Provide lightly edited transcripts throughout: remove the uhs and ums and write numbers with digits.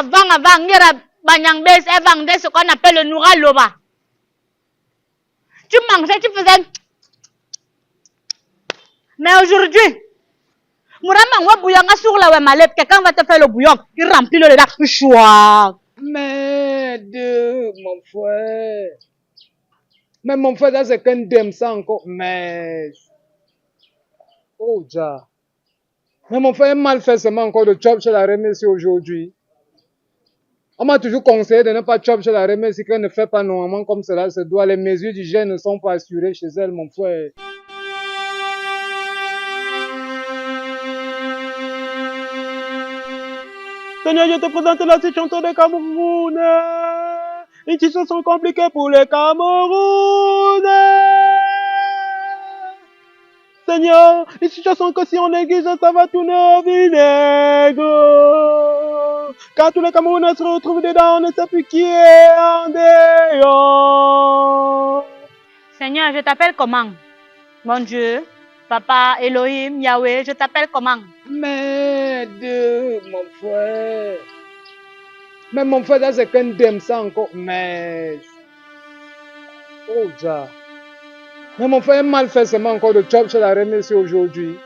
Avant, Banyangbès, elle vendait ce qu'on appelle le noura loba. Tu mangeais, tu faisais. Mais aujourd'hui, Mourama, bouillon sur la malette, quelqu'un va te faire le bouillon, il remplit le lac, choix. Mais mon frère. Mais mon frère, ça c'est qu'un dème ça encore. Mais. Oh, ja. Mais mon frère, mal fait seulement encore de chop chez la remise aujourd'hui. On m'a toujours conseillé de ne pas chop chez la remise si qu'elle ne fait pas normalement comme cela se doit. Les mesures d'hygiène ne sont pas assurées chez elle, mon frère. Seigneur, je te présente la situation des Cameroun. Une situation compliquée pour les Cameroun. Seigneur, une situation que si on néglige, ça va tourner au vinaigre. Quand tous les Camerounais se retrouvent dedans, on ne sait plus qui est en dehors. Seigneur, je t'appelle comment? Mon Dieu, Papa, Elohim, Yahweh, je t'appelle comment? Mais mon frère. Mais mon frère, ça c'est qu'un dème ça encore. Mais. Oh, ja. Mais mon frère, mal fait seulement encore de chop chez la remise aujourd'hui.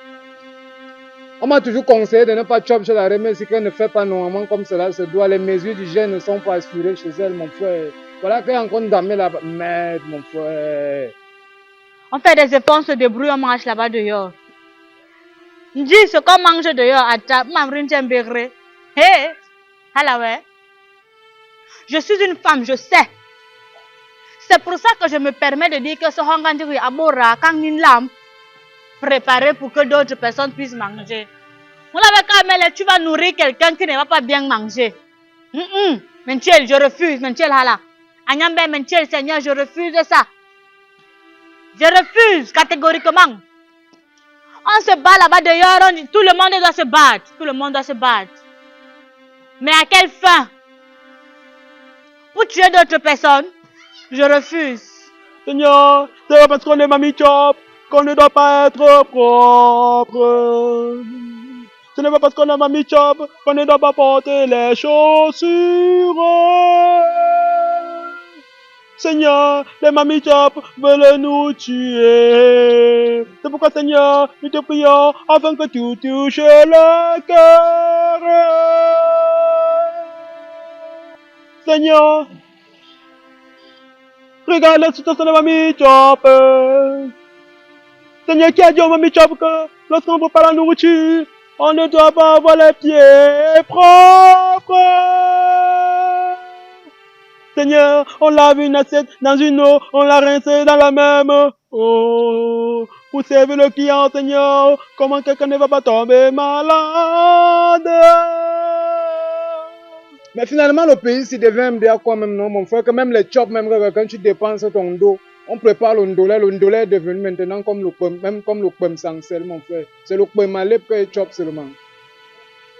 On m'a toujours conseillé de ne pas chop chez la remise si qu'elle ne fait pas normalement comme cela se doit. Les mesures d'hygiène ne sont pas assurées chez elle, mon frère. Voilà qu'elle est encore damnée là-bas. Merde, mon frère. On fait des efforts, on se débrouille, on mange là-bas dehors. Dis ce qu'on mange dehors à table, hé, ouais. Je suis une femme, je sais. C'est pour ça que je me permets de dire que ce Hongandiri Abora, Kangin préparé pour que d'autres personnes puissent manger. On l'avait quand même, tu vas nourrir quelqu'un qui ne va pas bien manger. Menchel, je refuse, Menchel Hala. Agnambe, Menchel, Seigneur, je refuse ça. Je refuse catégoriquement. On se bat là-bas dehors, tout le monde doit se battre. Tout le monde doit se battre. Mais à quelle fin? Pour tuer d'autres personnes? Je refuse. Seigneur, c'est pas parce qu'on est Mamie Chop qu'on ne doit pas être propre. Ce n'est pas parce qu'on est Mamie Chop qu'on ne doit pas porter les chaussures. Seigneur, les Mamie Chop veulent nous tuer. C'est pourquoi, Seigneur, nous te prions afin que tu touches le cœur. Seigneur, regarde la situation de Mamie Chop. Seigneur, qui a dit au Mamie Chop que lorsqu'on prépare la nourriture, on ne doit pas avoir les pieds propres. Seigneur, on lave une assiette dans une eau, on la rince dans la même eau. Pour servir le client, Seigneur, comment quelqu'un ne va pas tomber malade? Mais finalement, le pays s'y devient MDA quoi même, non, mon frère, que même les chops, même quand tu dépenses ton dos, on prépare le ndolé est devenu maintenant comme le pomme, même comme le pomme sans sel, mon frère. C'est le pomme malé que les chops seulement.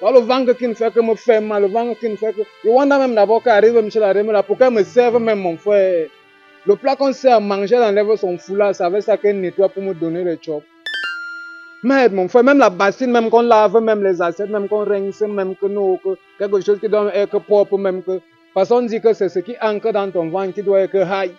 Alors, le vent qui ne fait que me faire mal, le vent qui ne fait que. Je wanda même d'abord qu'elle arrive, M. la reine, là, pour qu'elle me serve même, mon frère. Le plat qu'on sert à manger, elle enlève son foulard, ça veut ça qu'elle nettoie pour me donner les chops. Merde, mon frère, même la bassine, même qu'on lave, même les assiettes, même qu'on rince, même que nous, que quelque chose qui doit être propre, même que. Parce qu'on dit que c'est ce qui ancre dans ton ventre qui doit être high.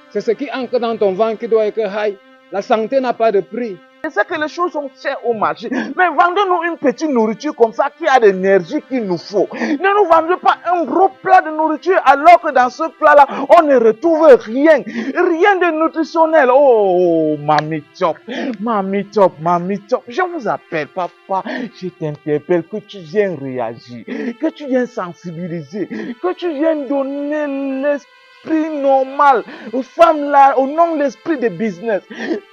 C'est ce qui ancre dans ton ventre qui doit être high. La santé n'a pas de prix. C'est ça que les choses sont chères au marché. Mais vendez-nous une petite nourriture comme ça qui a l'énergie qu'il nous faut. Ne nous vendez pas un gros plat de nourriture alors que dans ce plat-là, on ne retrouve rien. Rien de nutritionnel. Oh, Mamie Chop. Mamie Chop, Mamie Chop. Je vous appelle, papa. Je t'interpelle que tu viennes réagir. Que tu viennes sensibiliser. Que tu viennes donner l'esprit normal aux femmes là, au nom de l'esprit de business.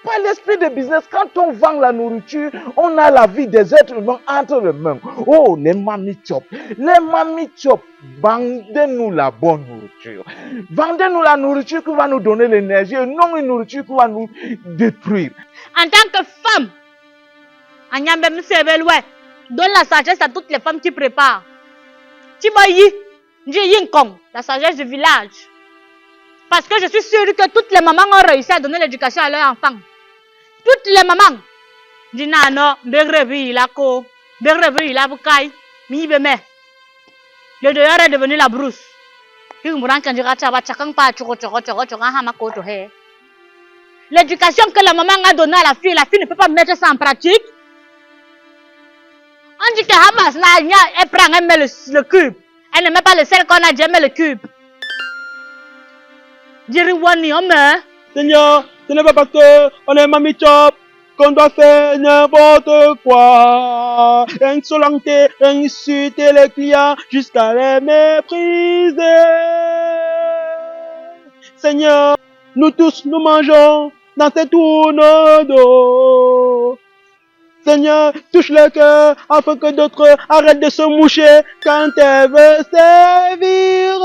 Pas l'esprit de business. Quand on vend la nourriture, on a la vie des êtres humains entre les mains. Oh, les Mamie Chop. Les Mamie Chop, vendez-nous la bonne nourriture. Vendez-nous la nourriture qui va nous donner l'énergie et non une nourriture qui va nous détruire. En tant que femme, donne la sagesse à toutes les femmes qui préparent. La sagesse du village. Parce que je suis sûre que toutes les mamans ont réussi à donner l'éducation à leurs enfants. Toutes les mamans. Dinano, Begrevi, Lako, Begrevi, Labukai, Mibeme. Le dehors est devenu la brousse. L'éducation que la maman a donnée à la fille ne peut pas mettre ça en pratique. On dit que Hamas, elle prend, elle met le cube. Elle ne met pas le sel qu'on a dit, elle met le cube. Diriwani, on meurt. Seigneur, ce n'est pas parce qu'on est Mamie Chop qu'on doit faire n'importe quoi. Insolenter, insulter les clients jusqu'à les mépriser. Seigneur, nous tous nous mangeons dans ces tourneaux. Seigneur, touche le cœur afin que d'autres arrêtent de se moucher quand elles veulent servir.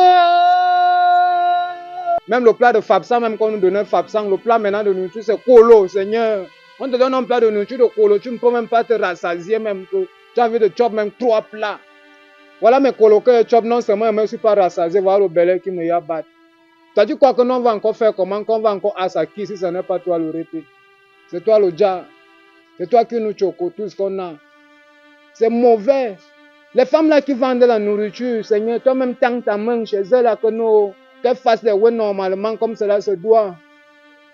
Même le plat de Fabsang, même quand on nous donnait Fabsang, le plat maintenant de nourriture, c'est Kolo, Seigneur. On te donne un plat de nourriture de Kolo, tu ne peux même pas te rassasier, même que tu as envie de chop même 3 plats. Voilà mes coloqueurs chop, non seulement je ne me suis pas rassasié, voilà le belé qui me y a battu. Tu as dit quoi que non, on va encore faire comment, qu'on va encore assaki si ce n'est pas toi le répit. C'est toi le dja. C'est toi qui nous choco tout ce qu'on a. C'est mauvais. Les femmes là qui vendent la nourriture, Seigneur, toi-même tends ta main chez elles là que nous, qu'elles fassent les ouais normalement comme cela se doit.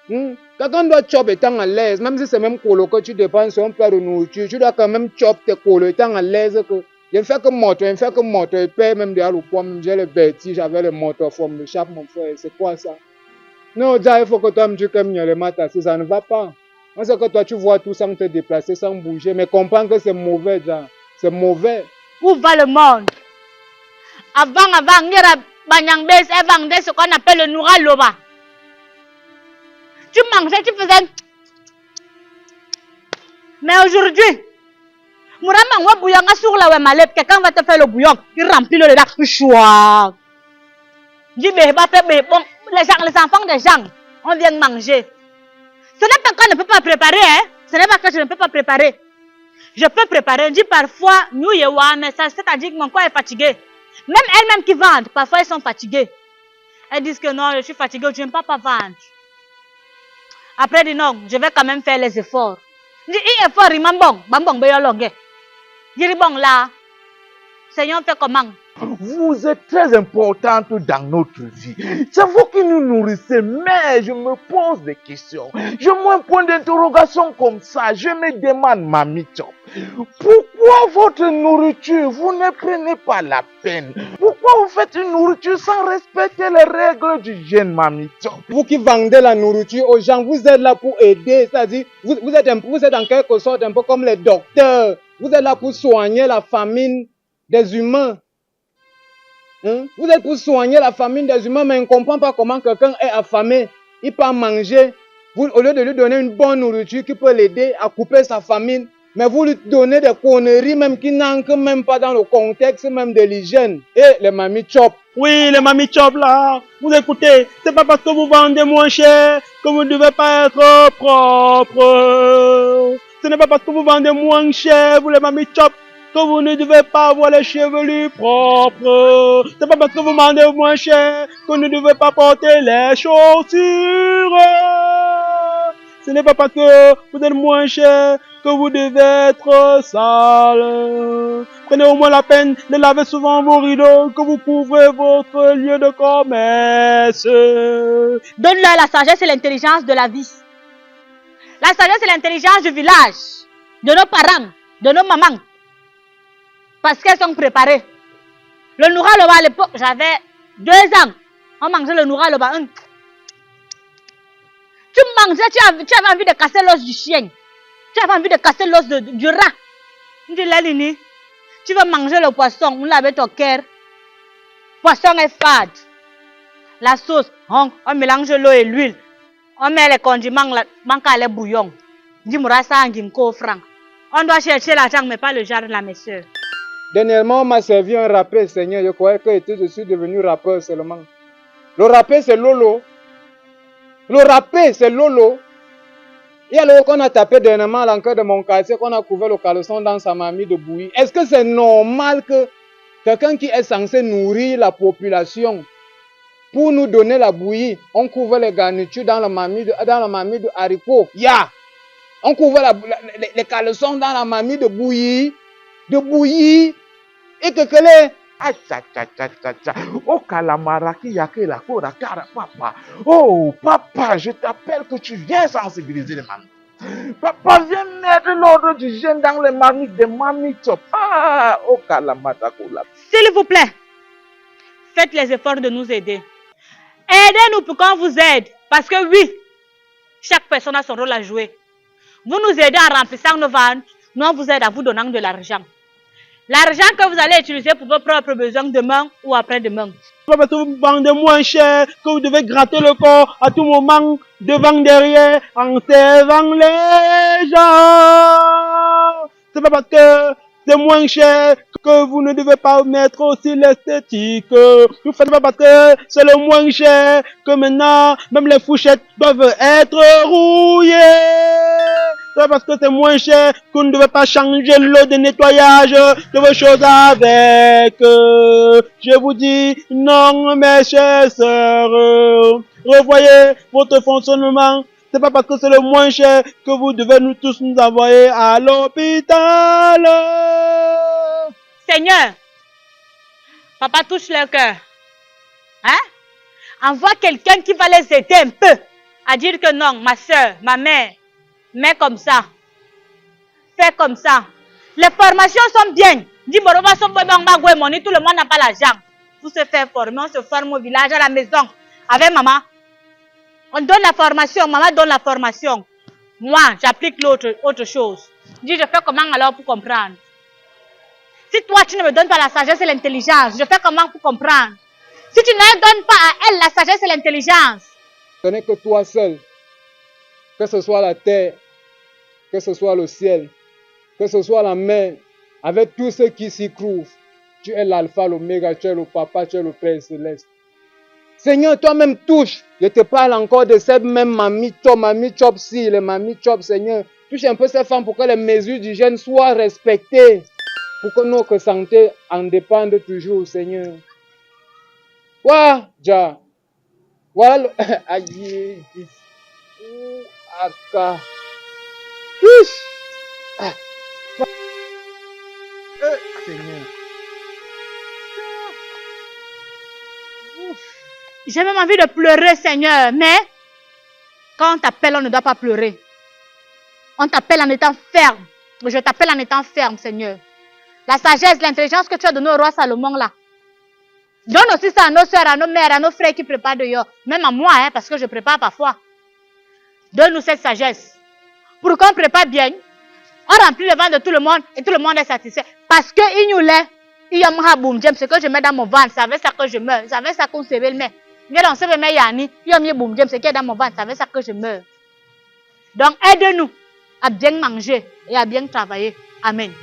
Quelqu'un doit chop étant à l'aise, même si c'est même colo que tu dépenses sur un plat de nourriture, tu dois quand même chop tes colo étant à l'aise que je ne fais que moto, je paye même derrière le poids, même j'ai les bêtises, j'avais les motos forme de chape mon frère, c'est quoi ça? Non, déjà il faut que toi tu comme les matas, si ça ne va pas. On sait que toi tu vois tout sans te déplacer, sans bouger, mais comprends que c'est mauvais déjà, c'est mauvais. Où va le monde? Avant, il y a Banyangbès, elle vendait ce qu'on appelle le noura loba. Tu mangeais, tu faisais. Mais aujourd'hui, Mourama, bouillon sur la malette, quelqu'un va te faire le bouillon, il remplit le lac, choix. Dis, mais bon, les enfants des gens, on vient manger. Ce n'est pas qu'on ne peut pas préparer, hein. Ce n'est pas que je ne peux pas préparer. Je peux préparer. Je dis parfois, nous, mais ça, c'est-à-dire que mon corps est fatigué. Même elles-mêmes qui vendent, parfois elles sont fatiguées. Elles disent que non, je suis fatiguée, je n'aime pas vendre. Après, elles disent non, je vais quand même faire les efforts. Je dis, effort, il m'a bon, je dis bon là, Seigneur, fait comment? Vous êtes très importante dans notre vie. C'est vous qui nous nourrissez, mais je me pose des questions. Je mets un point d'interrogation comme ça. Je me demande, Mamie Chop, pourquoi votre nourriture, vous ne prenez pas la peine? Pourquoi vous faites une nourriture sans respecter les règles du jeûne, Mamie Chop? Vous qui vendez la nourriture aux gens, vous êtes là pour aider, c'est-à-dire, vous êtes en quelque sorte un peu comme les docteurs. Vous êtes là pour soigner la famine des humains. Vous êtes pour soigner la famine des humains, mais on ne comprend pas comment quelqu'un est affamé. Il peut manger. Vous, au lieu de lui donner une bonne nourriture qui peut l'aider à couper sa famine, mais vous lui donnez des conneries même qui n'entrent même pas dans le contexte même de l'hygiène. Et les Mamie Chop. Oui, les Mamie Chop là, vous écoutez, c'est pas parce que vous vendez moins cher que vous ne devez pas être propre. Ce n'est pas parce que vous vendez moins cher, vous les Mamie Chop, que vous ne devez pas avoir les chevelus propres. C'est pas parce que vous vendez moins cher que vous ne devez pas porter les chaussures. Ce n'est pas parce que vous êtes moins cher que vous devez être sale. Prenez au moins la peine de laver souvent vos rideaux, que vous couvrez votre lieu de commerce. Donne-leur la sagesse et l'intelligence de la vie. La sagesse et l'intelligence du village, de nos parents, de nos mamans. Parce qu'elles sont préparées. Le noura loba à l'époque, j'avais 2 ans. On mangeait le noura loba. Tu mangeais, tu avais envie de casser l'os du chien. Tu avais envie de casser l'os du rat. Tu dis, Lélini, tu veux manger le poisson, on l'avait ton cœur. Poisson est fade. La sauce, on mélange l'eau et l'huile. On met les condiments, manque à les bouillons. Dis-moi ça, franc. On doit chercher l'argent, mais pas le genre de la messieurs. Dernièrement, on m'a servi un rappel, Seigneur. Je croyais que je suis devenu rappeur seulement. Le rappel, c'est Lolo. Le rappel, c'est Lolo. Il y a le qu'on a tapé dernièrement à l'entrée de mon quartier, qu'on a couvert le caleçon dans sa mamie de bouillie. Est-ce que c'est normal que quelqu'un qui est censé nourrir la population, pour nous donner la bouillie, on couvre les garnitures dans la mamie de haricots? On couvre les caleçons dans la mamie de bouillie. Et que les Oh, Kalamaraki Yake la Korakara, papa. Oh, papa, je t'appelle que tu viens sensibiliser les mamies. Papa, viens mettre l'ordre du jeûne dans les marmites des mamies top. Ah, oh, Kalamatakola. S'il vous plaît, faites les efforts de nous aider. Aidez-nous pour qu'on vous aide. Parce que oui, chaque personne a son rôle à jouer. Vous nous aidez en remplissant nos ventes. Nous, on vous aide à vous donnant de l'argent. L'argent que vous allez utiliser pour vos propres besoins demain ou après-demain. Pas parce que vous vendez moins cher que vous devez gratter le corps à tout moment, devant, derrière, en servant les gens. C'est pas parce que c'est moins cher que vous ne devez pas mettre aussi l'esthétique. Vous faites pas parce que c'est le moins cher que maintenant, même les fourchettes doivent être rouillées. C'est parce que c'est moins cher que vous ne devez pas changer l'eau de nettoyage de vos choses avec. Je vous dis non, mes chères sœurs. Revoyez votre fonctionnement. C'est pas parce que c'est le moins cher que vous devez nous tous nous envoyer à l'hôpital. Seigneur, papa touche leur cœur. Hein? Envoie quelqu'un qui va les aider un peu à dire que non, ma soeur, ma mère, mais comme ça. Fais comme ça. Les formations sont bien. Dis, tout le monde n'a pas l'argent. Pour se faire former, on se forme au village, à la maison, avec maman. On donne la formation, maman donne la formation. Moi, j'applique autre chose. Dis, je fais comment alors pour comprendre? Si toi, tu ne me donnes pas la sagesse et l'intelligence, je fais comment pour comprendre? Si tu ne donnes pas à elle la sagesse et l'intelligence. Ce n'est que toi seul. Que ce soit la terre, que ce soit le ciel, que ce soit la mer, avec tous ceux qui s'y trouvent. Tu es l'alpha, l'oméga, tu es le papa, tu es le Père céleste. Seigneur, toi-même touche. Je te parle encore de cette même mamie chop si, les mamie chop, Seigneur. Touche un peu ces femmes pour que les mesures d'hygiène soient respectées. Pour que notre santé en dépende toujours, Seigneur. Wa, ja. Voilà. Aïe. Aka. Seigneur. J'ai même envie de pleurer, Seigneur, mais quand on t'appelle, on ne doit pas pleurer. On t'appelle en étant ferme. Je t'appelle en étant ferme, Seigneur. La sagesse, l'intelligence que tu as donnée au roi Salomon, là. Donne aussi ça à nos soeurs, à nos mères, à nos frères qui préparent dehors. Même à moi, hein, parce que je prépare parfois. Donne-nous cette sagesse. Pour qu'on prépare bien, on remplit le ventre de tout le monde et tout le monde est satisfait. Parce que il nous l'est. Il y a un boum, ce que je mets dans mon ventre, c'est avec ça que je meurs. C'est avec ça qu'on se met. Il y a dans ce même yani, il y a un boum, ce qui est dans mon ventre, c'est avec ça que je meurs. Donc aide-nous à bien manger et à bien travailler. Amen.